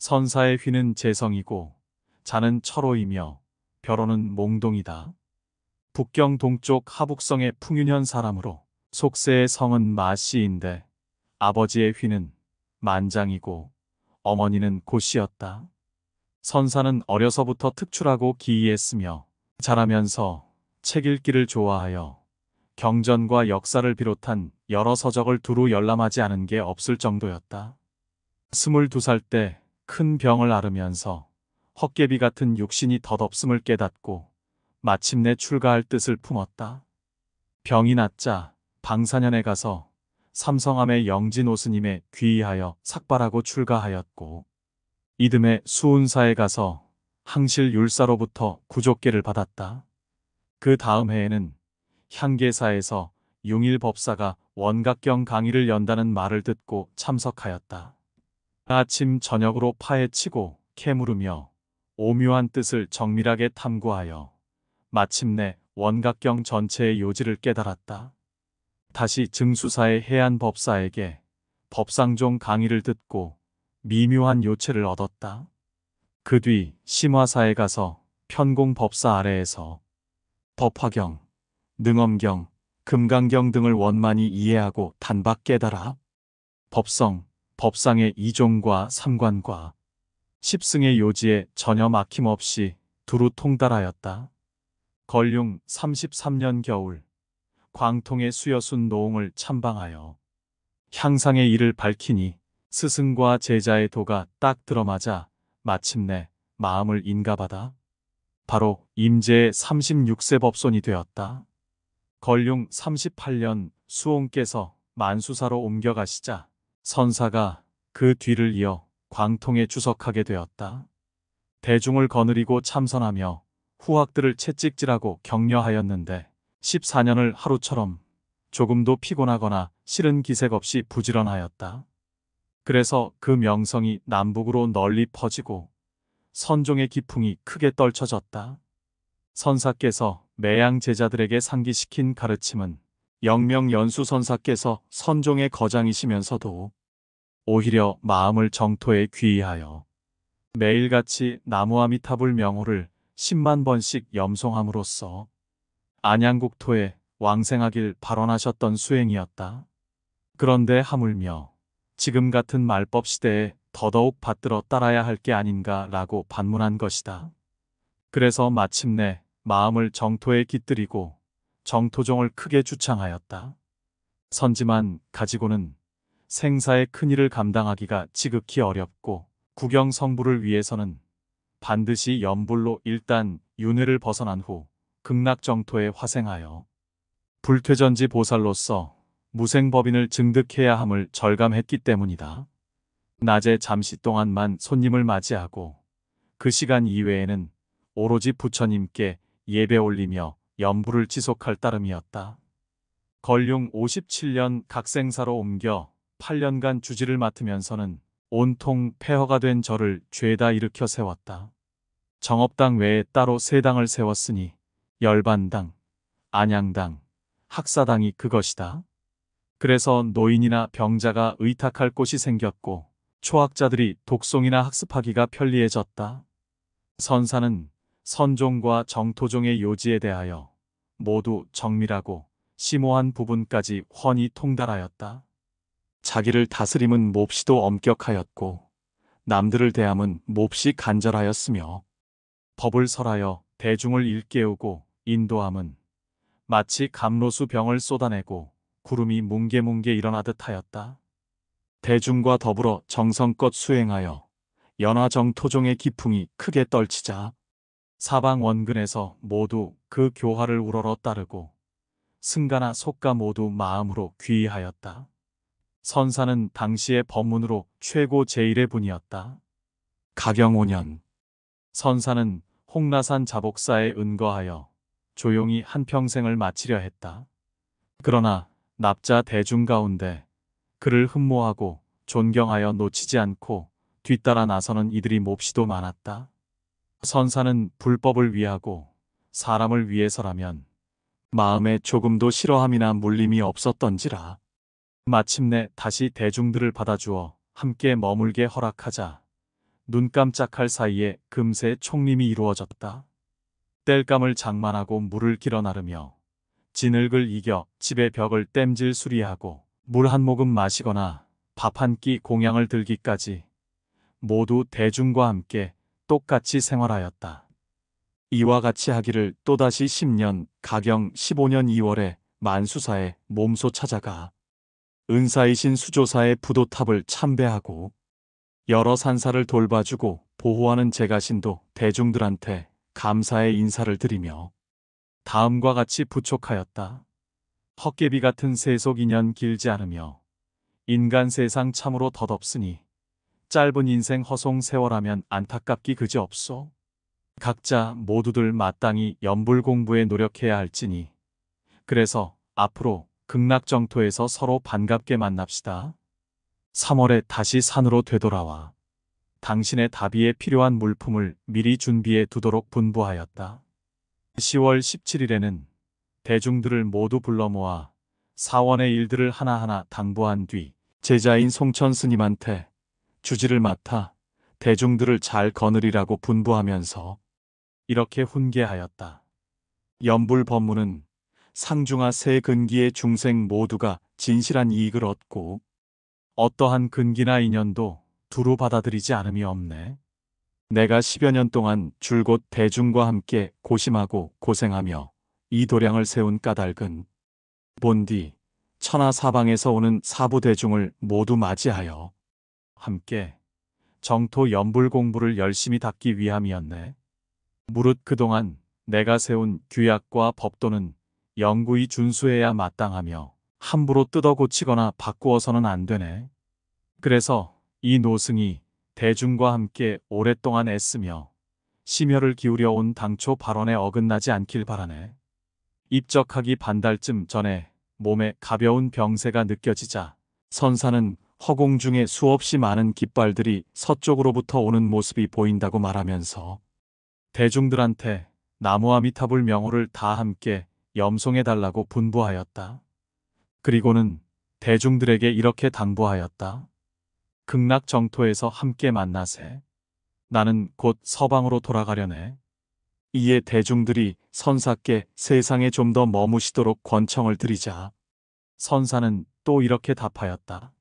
선사의 휘는 재성이고 자는 철호이며 벼로는 몽동이다. 북경 동쪽 하북성의 풍윤현 사람으로 속세의 성은 마씨인데 아버지의 휘는 만장이고 어머니는 고씨였다. 선사는 어려서부터 특출하고 기이했으며 자라면서 책 읽기를 좋아하여 경전과 역사를 비롯한 여러 서적을 두루 열람하지 않은 게 없을 정도였다. 22살 때 큰 병을 앓으면서 헛개비 같은 육신이 덧없음을 깨닫고 마침내 출가할 뜻을 품었다. 병이 낫자 방사년에 가서 삼성함의 영진 오스님에 귀의하여 삭발하고 출가하였고 이듬해 수운사에 가서 항실 율사로부터 구족계를 받았다. 그 다음 해에는 향계사에서 융일법사가 원각경 강의를 연다는 말을 듣고 참석하였다. 아침 저녁으로 파헤치고 캐물으며 오묘한 뜻을 정밀하게 탐구하여 마침내 원각경 전체의 요지를 깨달았다. 다시 증수사의 해안법사에게 법상종 강의를 듣고 미묘한 요체를 얻었다. 그 뒤 심화사에 가서 편공법사 아래에서 법화경, 능엄경, 금강경 등을 원만히 이해하고 단박 깨달아 법성, 법상의 이종과 삼관과 십승의 요지에 전혀 막힘없이 두루 통달하였다. 걸륭 33년 겨울 광통의 수여순 노홍을 참방하여 향상의 일을 밝히니 스승과 제자의 도가 딱 들어맞아 마침내 마음을 인가받아 바로 임제의 36세 법손이 되었다. 걸륭 38년 수홍께서 만수사로 옮겨가시자 선사가 그 뒤를 이어 광통에 주석하게 되었다. 대중을 거느리고 참선하며 후학들을 채찍질하고 격려하였는데 14년을 하루처럼 조금도 피곤하거나 싫은 기색 없이 부지런하였다. 그래서 그 명성이 남북으로 널리 퍼지고 선종의 기풍이 크게 떨쳐졌다. 선사께서 매양 제자들에게 상기시킨 가르침은 영명연수 선사께서 선종의 거장이시면서도 오히려 마음을 정토에 귀의하여 매일같이 나무아미타불 명호를 10만 번씩 염송함으로써 안양국토에 왕생하길 발언하셨던 수행이었다. 그런데 하물며 지금 같은 말법 시대에 더더욱 받들어 따라야 할 게 아닌가라고 반문한 것이다. 그래서 마침내 마음을 정토에 깃들이고 정토종을 크게 주창하였다. 선지만 가지고는 생사의 큰일을 감당하기가 지극히 어렵고 구경성부를 위해서는 반드시 염불로 일단 윤회를 벗어난 후 극락정토에 화생하여 불퇴전지 보살로서 무생법인을 증득해야 함을 절감했기 때문이다. 낮에 잠시 동안만 손님을 맞이하고 그 시간 이외에는 오로지 부처님께 예배 올리며 염불을 지속할 따름이었다. 걸륭 57년 각생사로 옮겨 8년간 주지를 맡으면서는 온통 폐허가 된 절을 죄다 일으켜 세웠다. 정업당 외에 따로 세 당을 세웠으니 열반당, 안양당, 학사당이 그것이다. 그래서 노인이나 병자가 의탁할 곳이 생겼고 초학자들이 독송이나 학습하기가 편리해졌다. 선사는 선종과 정토종의 요지에 대하여 모두 정밀하고 심오한 부분까지 훤히 통달하였다. 자기를 다스림은 몹시도 엄격하였고 남들을 대함은 몹시 간절하였으며 법을 설하여 대중을 일깨우고 인도함은 마치 감로수 병을 쏟아내고 구름이 뭉게뭉게 일어나듯 하였다. 대중과 더불어 정성껏 수행하여 연화정토종의 기풍이 크게 떨치자 사방 원근에서 모두 그 교화를 우러러 따르고 승가나 속가 모두 마음으로 귀의하였다. 선사는 당시의 법문으로 최고 제1의 분이었다. 가경 5년 선사는 홍라산 자복사에 은거하여 조용히 한평생을 마치려 했다. 그러나 납자 대중 가운데 그를 흠모하고 존경하여 놓치지 않고 뒤따라 나서는 이들이 몹시도 많았다. 선사는 불법을 위하고 사람을 위해서라면 마음에 조금도 싫어함이나 물림이 없었던지라. 마침내 다시 대중들을 받아주어 함께 머물게 허락하자 눈 깜짝할 사이에 금세 총림이 이루어졌다. 땔감을 장만하고 물을 길어 나르며 진흙을 이겨 집의 벽을 땜질 수리하고 물 한 모금 마시거나 밥 한 끼 공양을 들기까지 모두 대중과 함께 똑같이 생활하였다. 이와 같이 하기를 또다시 10년 가경 15년 2월에 만수사에 몸소 찾아가 은사이신 수조사의 부도탑을 참배하고 여러 산사를 돌봐주고 보호하는 제가신도 대중들한테 감사의 인사를 드리며 다음과 같이 부촉하였다. 헛개비 같은 세속 인연 길지 않으며 인간 세상 참으로 덧없으니 짧은 인생 허송 세월하면 안타깝기 그지없소. 각자 모두들 마땅히 연불 공부에 노력해야 할지니 그래서 앞으로 극락정토에서 서로 반갑게 만납시다. 3월에 다시 산으로 되돌아와 당신의 다비에 필요한 물품을 미리 준비해 두도록 분부하였다. 10월 17일에는 대중들을 모두 불러 모아 사원의 일들을 하나하나 당부한 뒤 제자인 송천 스님한테 주지를 맡아 대중들을 잘 거느리라고 분부하면서 이렇게 훈계하였다. 연불 법문은 상중하 세 근기의 중생 모두가 진실한 이익을 얻고 어떠한 근기나 인연도 두루 받아들이지 않음이 없네. 내가 10여 년 동안 줄곧 대중과 함께 고심하고 고생하며 이 도량을 세운 까닭은 본디 천하사방에서 오는 사부 대중을 모두 맞이하여 함께 정토 연불 공부를 열심히 닦기 위함이었네. 무릇 그동안 내가 세운 규약과 법도는 영구히 준수해야 마땅하며 함부로 뜯어 고치거나 바꾸어서는 안 되네. 그래서 이 노승이 대중과 함께 오랫동안 애쓰며 심혈을 기울여 온 당초 발언에 어긋나지 않길 바라네. 입적하기 반달쯤 전에 몸에 가벼운 병세가 느껴지자 선사는 허공 중에 수없이 많은 깃발들이 서쪽으로부터 오는 모습이 보인다고 말하면서 대중들한테 나무아미타불 명호를 다 함께 염송해달라고 분부하였다. 그리고는 대중들에게 이렇게 당부하였다. 극락정토에서 함께 만나세. 나는 곧 서방으로 돌아가려네. 이에 대중들이 선사께 세상에 좀 더 머무시도록 권청을 드리자 선사는 또 이렇게 답하였다.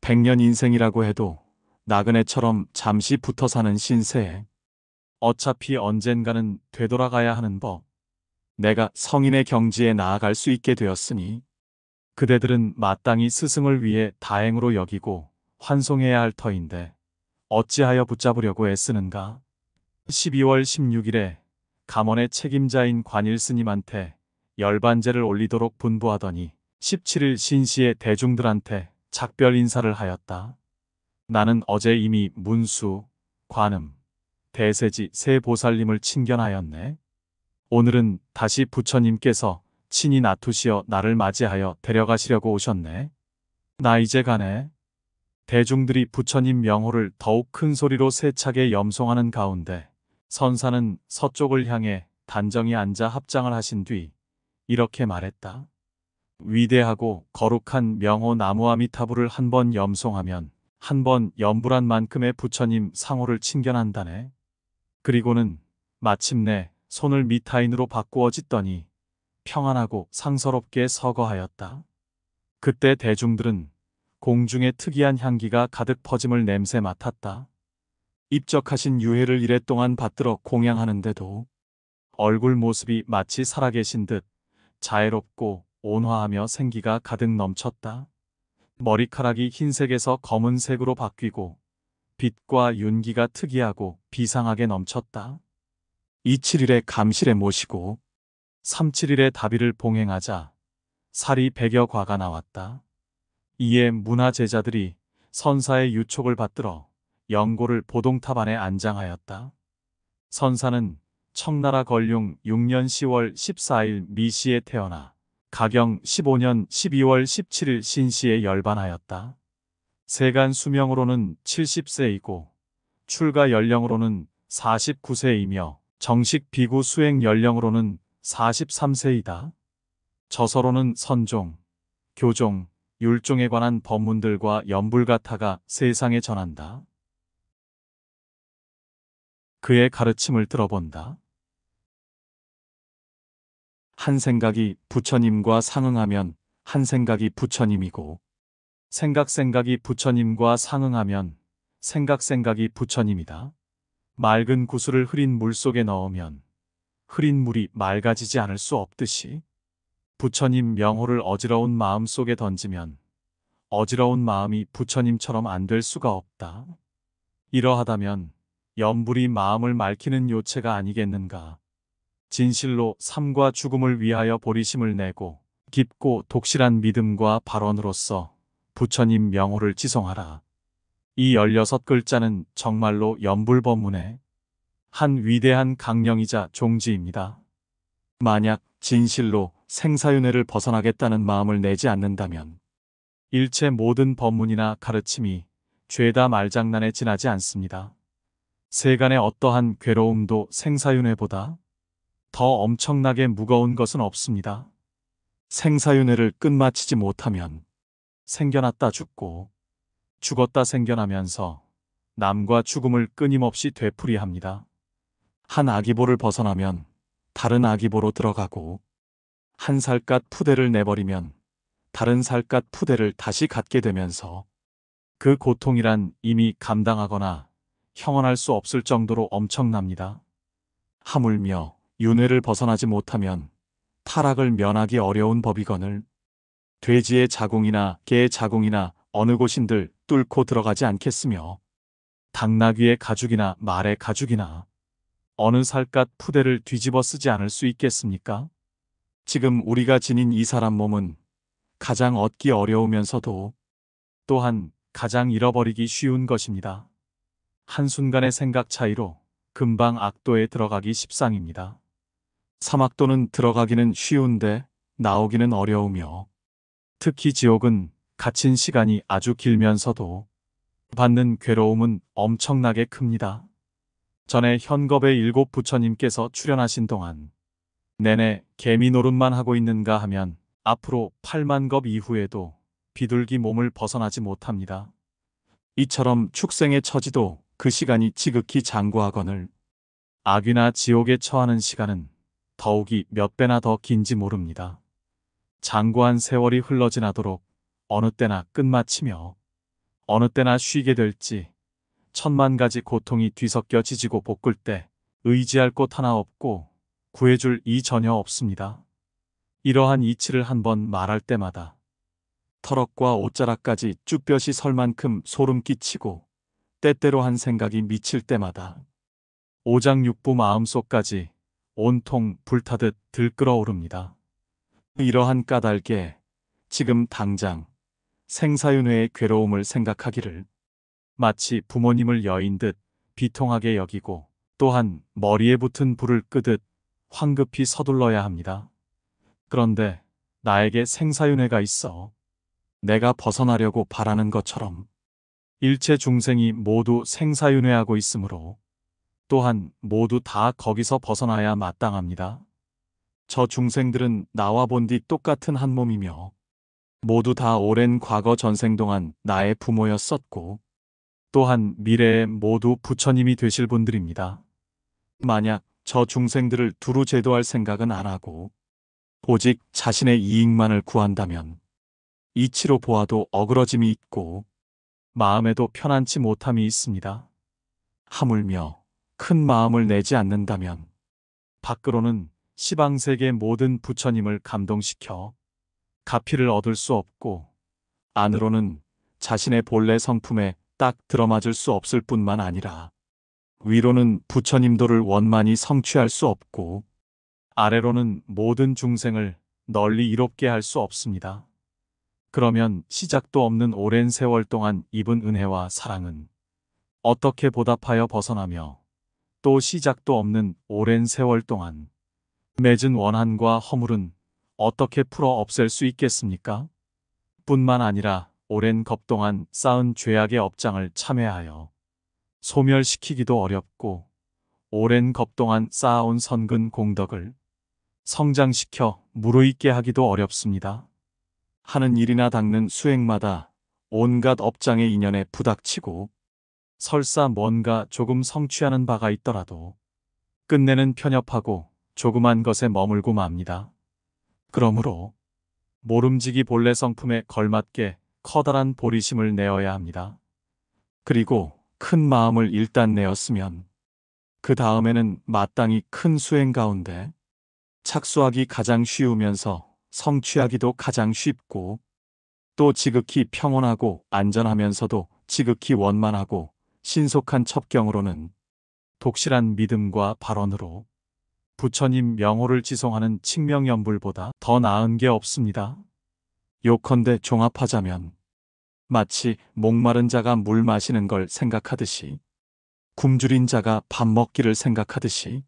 100년 인생이라고 해도 나그네처럼 잠시 붙어 사는 신세에 어차피 언젠가는 되돌아가야 하는 법. 내가 성인의 경지에 나아갈 수 있게 되었으니 그대들은 마땅히 스승을 위해 다행으로 여기고 환송해야 할 터인데 어찌하여 붙잡으려고 애쓰는가. 12월 16일에 감원의 책임자인 관일 스님한테 열반제를 올리도록 분부하더니 17일 신시에 대중들한테 작별 인사를 하였다. 나는 어제 이미 문수, 관음, 대세지 세 보살님을 친견하였네. 오늘은 다시 부처님께서 친히 나투시어 나를 맞이하여 데려가시려고 오셨네. 나 이제 가네. 대중들이 부처님 명호를 더욱 큰 소리로 세차게 염송하는 가운데 선사는 서쪽을 향해 단정히 앉아 합장을 하신 뒤 이렇게 말했다. 위대하고 거룩한 명호 나무아미타불을 한 번 염송하면 한 번 염불한 만큼의 부처님 상호를 친견한다네. 그리고는 마침내 손을 미타인으로 바꾸어 짓더니 평안하고 상서롭게 서거하였다. 그때 대중들은 공중에 특이한 향기가 가득 퍼짐을 냄새 맡았다. 입적하신 유해를 이랫동안 받들어 공양하는데도 얼굴 모습이 마치 살아계신 듯 자애롭고 온화하며 생기가 가득 넘쳤다. 머리카락이 흰색에서 검은색으로 바뀌고 빛과 윤기가 특이하고 비상하게 넘쳤다. 27일에 감실에 모시고 37일에 다비를 봉행하자 살이 100여 과가 나왔다. 이에 문화 제자들이 선사의 유촉을 받들어 영고를 보동탑 안에 안장하였다. 선사는 청나라 건룡 6년 10월 14일 미시에 태어나 가경 15년 12월 17일 신시에 열반하였다. 세간 수명으로는 70세이고 출가 연령으로는 49세이며 정식 비구 수행 연령으로는 43세이다. 저서로는 선종, 교종, 율종에 관한 법문들과 연불가타가 세상에 전한다. 그의 가르침을 들어본다. 한 생각이 부처님과 상응하면 한 생각이 부처님이고, 생각이 부처님과 상응하면 생각이 부처님이다. 맑은 구슬을 흐린 물 속에 넣으면 흐린 물이 맑아지지 않을 수 없듯이, 부처님 명호를 어지러운 마음 속에 던지면 어지러운 마음이 부처님처럼 안 될 수가 없다. 이러하다면 염불이 마음을 맑히는 요체가 아니겠는가. 진실로 삶과 죽음을 위하여 보리심을 내고 깊고 독실한 믿음과 발언으로서 부처님 명호를 지송하라. 이 16글자는 정말로 염불법문의 한 위대한 강령이자 종지입니다. 만약 진실로 생사윤회를 벗어나겠다는 마음을 내지 않는다면 일체 모든 법문이나 가르침이 죄다 말장난에 지나지 않습니다. 세간의 어떠한 괴로움도 생사윤회보다 더 엄청나게 무거운 것은 없습니다. 생사윤회를 끝마치지 못하면 생겨났다 죽고 죽었다 생겨나면서 남과 죽음을 끊임없이 되풀이합니다. 한 아기보를 벗어나면 다른 아기보로 들어가고, 한 살갗 푸대를 내버리면 다른 살갗 푸대를 다시 갖게 되면서 그 고통이란 이미 감당하거나 형언할 수 없을 정도로 엄청납니다. 하물며 윤회를 벗어나지 못하면 타락을 면하기 어려운 법이거늘 돼지의 자궁이나 개의 자궁이나 어느 곳인들 뚫고 들어가지 않겠으며, 당나귀의 가죽이나 말의 가죽이나 어느 살갗 푸대를 뒤집어 쓰지 않을 수 있겠습니까? 지금 우리가 지닌 이 사람 몸은 가장 얻기 어려우면서도 또한 가장 잃어버리기 쉬운 것입니다. 한순간의 생각 차이로 금방 악도에 들어가기 십상입니다. 사막도는 들어가기는 쉬운데 나오기는 어려우며, 특히 지옥은 갇힌 시간이 아주 길면서도 받는 괴로움은 엄청나게 큽니다. 전에 현겁의 7 부처님께서 출연하신 동안 내내 개미 노릇만 하고 있는가 하면 앞으로 8만 겁 이후에도 비둘기 몸을 벗어나지 못합니다. 이처럼 축생의 처지도 그 시간이 지극히 장구하거늘 악귀나 지옥에 처하는 시간은 더욱이 몇 배나 더 긴지 모릅니다. 장구한 세월이 흘러 지나도록 어느 때나 끝마치며 어느 때나 쉬게 될지, 천만 가지 고통이 뒤섞여 지지고 볶을 때 의지할 곳 하나 없고 구해줄 이 전혀 없습니다. 이러한 이치를 한번 말할 때마다 털럭과 옷자락까지 쭈뼛이 설 만큼 소름 끼치고, 때때로 한 생각이 미칠 때마다 오장육부 마음속까지 온통 불타듯 들끓어오릅니다. 이러한 까닭에 지금 당장 생사윤회의 괴로움을 생각하기를 마치 부모님을 여인 듯 비통하게 여기고, 또한 머리에 붙은 불을 끄듯 황급히 서둘러야 합니다. 그런데 나에게 생사윤회가 있어 내가 벗어나려고 바라는 것처럼 일체 중생이 모두 생사윤회하고 있으므로 또한 모두 다 거기서 벗어나야 마땅합니다. 저 중생들은 나와 본디 똑같은 한 몸이며 모두 다 오랜 과거 전생 동안 나의 부모였었고, 또한 미래에 모두 부처님이 되실 분들입니다. 만약 저 중생들을 두루 제도할 생각은 안 하고 오직 자신의 이익만을 구한다면 이치로 보아도 어그러짐이 있고 마음에도 편안치 못함이 있습니다. 하물며 큰 마음을 내지 않는다면 밖으로는 시방세계 모든 부처님을 감동시켜 가피를 얻을 수 없고, 안으로는 자신의 본래 성품에 딱 들어맞을 수 없을 뿐만 아니라 위로는 부처님도를 원만히 성취할 수 없고 아래로는 모든 중생을 널리 이롭게 할 수 없습니다. 그러면 시작도 없는 오랜 세월 동안 입은 은혜와 사랑은 어떻게 보답하여 벗어나며, 또 시작도 없는 오랜 세월 동안 맺은 원한과 허물은 어떻게 풀어 없앨 수 있겠습니까? 뿐만 아니라 오랜 겁 동안 쌓은 죄악의 업장을 참회하여 소멸시키기도 어렵고, 오랜 겁 동안 쌓아온 선근 공덕을 성장시켜 무르익게 하기도 어렵습니다. 하는 일이나 닦는 수행마다 온갖 업장의 인연에 부닥치고 설사 뭔가 조금 성취하는 바가 있더라도 끝내는 편협하고 조그만 것에 머물고 맙니다. 그러므로 모름지기 본래 성품에 걸맞게 커다란 보리심을 내어야 합니다. 그리고 큰 마음을 일단 내었으면 그 다음에는 마땅히 큰 수행 가운데 착수하기 가장 쉬우면서 성취하기도 가장 쉽고 또 지극히 평온하고 안전하면서도 지극히 원만하고 신속한 첩경으로는 독실한 믿음과 발언으로 부처님 명호를 지송하는 칙명연불보다 더 나은 게 없습니다. 요컨대 종합하자면 마치 목마른 자가 물 마시는 걸 생각하듯이 굶주린 자가 밥 먹기를 생각하듯이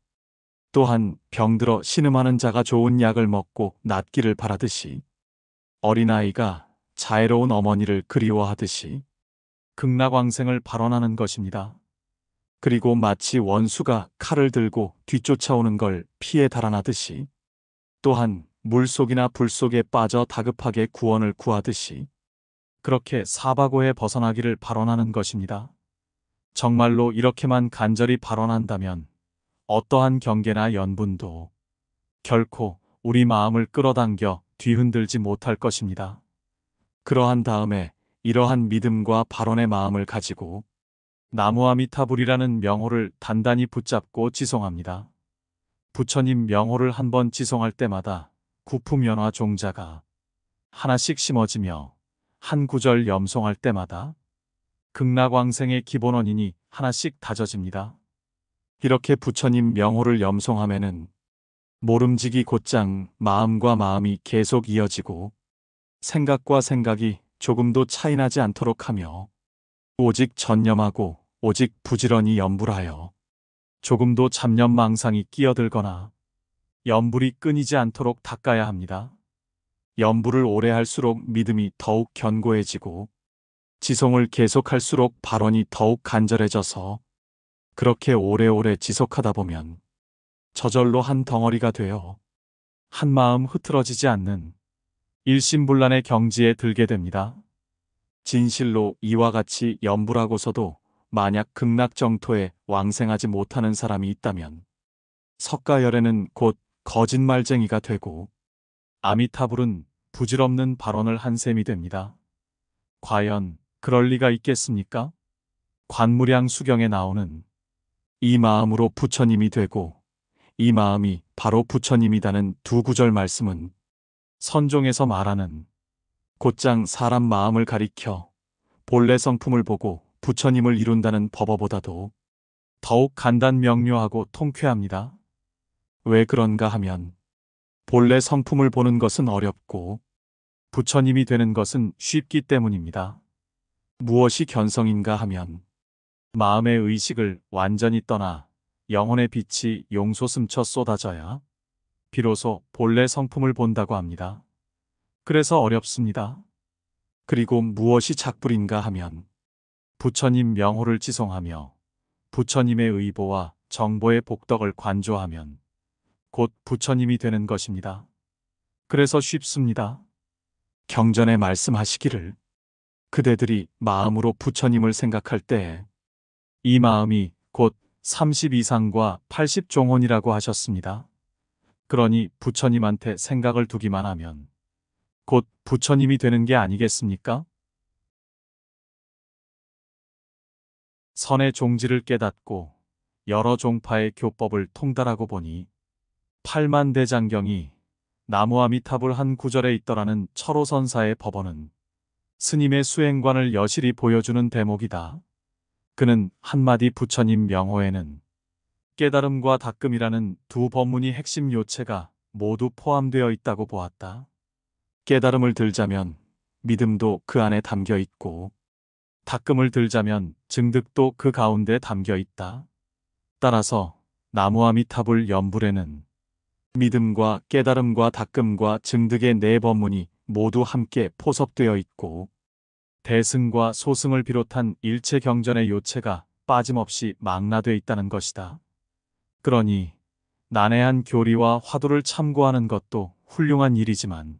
또한 병들어 신음하는 자가 좋은 약을 먹고 낫기를 바라듯이 어린아이가 자애로운 어머니를 그리워하듯이 극락왕생을 발언하는 것입니다. 그리고 마치 원수가 칼을 들고 뒤쫓아오는 걸 피해 달아나듯이 또한 물속이나 불속에 빠져 다급하게 구원을 구하듯이 그렇게 사바고에 벗어나기를 발언하는 것입니다. 정말로 이렇게만 간절히 발언한다면 어떠한 경계나 연분도 결코 우리 마음을 끌어당겨 뒤흔들지 못할 것입니다. 그러한 다음에 이러한 믿음과 발언의 마음을 가지고 나무아미타불이라는 명호를 단단히 붙잡고 지송합니다. 부처님 명호를 한번 지송할 때마다 구품연화 종자가 하나씩 심어지며 한 구절 염송할 때마다 극락왕생의 기본원인이 하나씩 다져집니다. 이렇게 부처님 명호를 염송하면은 모름지기 곧장 마음과 마음이 계속 이어지고 생각과 생각이 조금도 차이나지 않도록 하며 오직 전념하고 오직 부지런히 염불하여 조금도 잡념망상이 끼어들거나 염불이 끊이지 않도록 닦아야 합니다. 염불을 오래 할수록 믿음이 더욱 견고해지고 지송을 계속할수록 발언이 더욱 간절해져서 그렇게 오래오래 지속하다 보면 저절로 한 덩어리가 되어 한마음 흐트러지지 않는 일심불란의 경지에 들게 됩니다. 진실로 이와 같이 염불하고서도 만약 극락정토에 왕생하지 못하는 사람이 있다면 석가열애는 곧 거짓말쟁이가 되고 아미타불은 부질없는 발언을 한 셈이 됩니다. 과연 그럴 리가 있겠습니까? 관무량 수경에 나오는 이 마음으로 부처님이 되고 이 마음이 바로 부처님이다는 두 구절 말씀은 선종에서 말하는 곧장 사람 마음을 가리켜 본래 성품을 보고 부처님을 이룬다는 법어보다도 더욱 간단 명료하고 통쾌합니다. 왜 그런가 하면 본래 성품을 보는 것은 어렵고 부처님이 되는 것은 쉽기 때문입니다. 무엇이 견성인가 하면 마음의 의식을 완전히 떠나 영혼의 빛이 용솟음쳐 쏟아져야 비로소 본래 성품을 본다고 합니다. 그래서 어렵습니다. 그리고 무엇이 작불인가 하면 부처님 명호를 지송하며 부처님의 의보와 정보의 복덕을 관조하면 곧 부처님이 되는 것입니다. 그래서 쉽습니다. 경전에 말씀하시기를 그대들이 마음으로 부처님을 생각할 때에 이 마음이 곧 32상과 80종혼이라고 하셨습니다. 그러니 부처님한테 생각을 두기만 하면 곧 부처님이 되는 게 아니겠습니까? 선의 종지를 깨닫고 여러 종파의 교법을 통달하고 보니 팔만대장경이 나무아미타불 한 구절에 있더라는 철호선사의 법언은 스님의 수행관을 여실히 보여주는 대목이다. 그는 한마디 부처님 명호에는 깨달음과 닦음이라는 두 법문이 핵심 요체가 모두 포함되어 있다고 보았다. 깨달음을 들자면 믿음도 그 안에 담겨 있고 닦음을 들자면 증득도 그 가운데 담겨 있다. 따라서 나무아미타불 연불에는 믿음과 깨달음과 닦음과 증득의 네 법문이 모두 함께 포섭되어 있고 대승과 소승을 비롯한 일체 경전의 요체가 빠짐없이 망라되어 있다는 것이다. 그러니 난해한 교리와 화두를 참고하는 것도 훌륭한 일이지만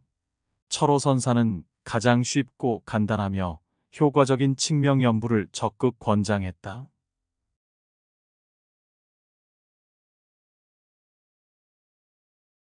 철호선사는 가장 쉽고 간단하며 효과적인 칙명 연부를 적극 권장했다.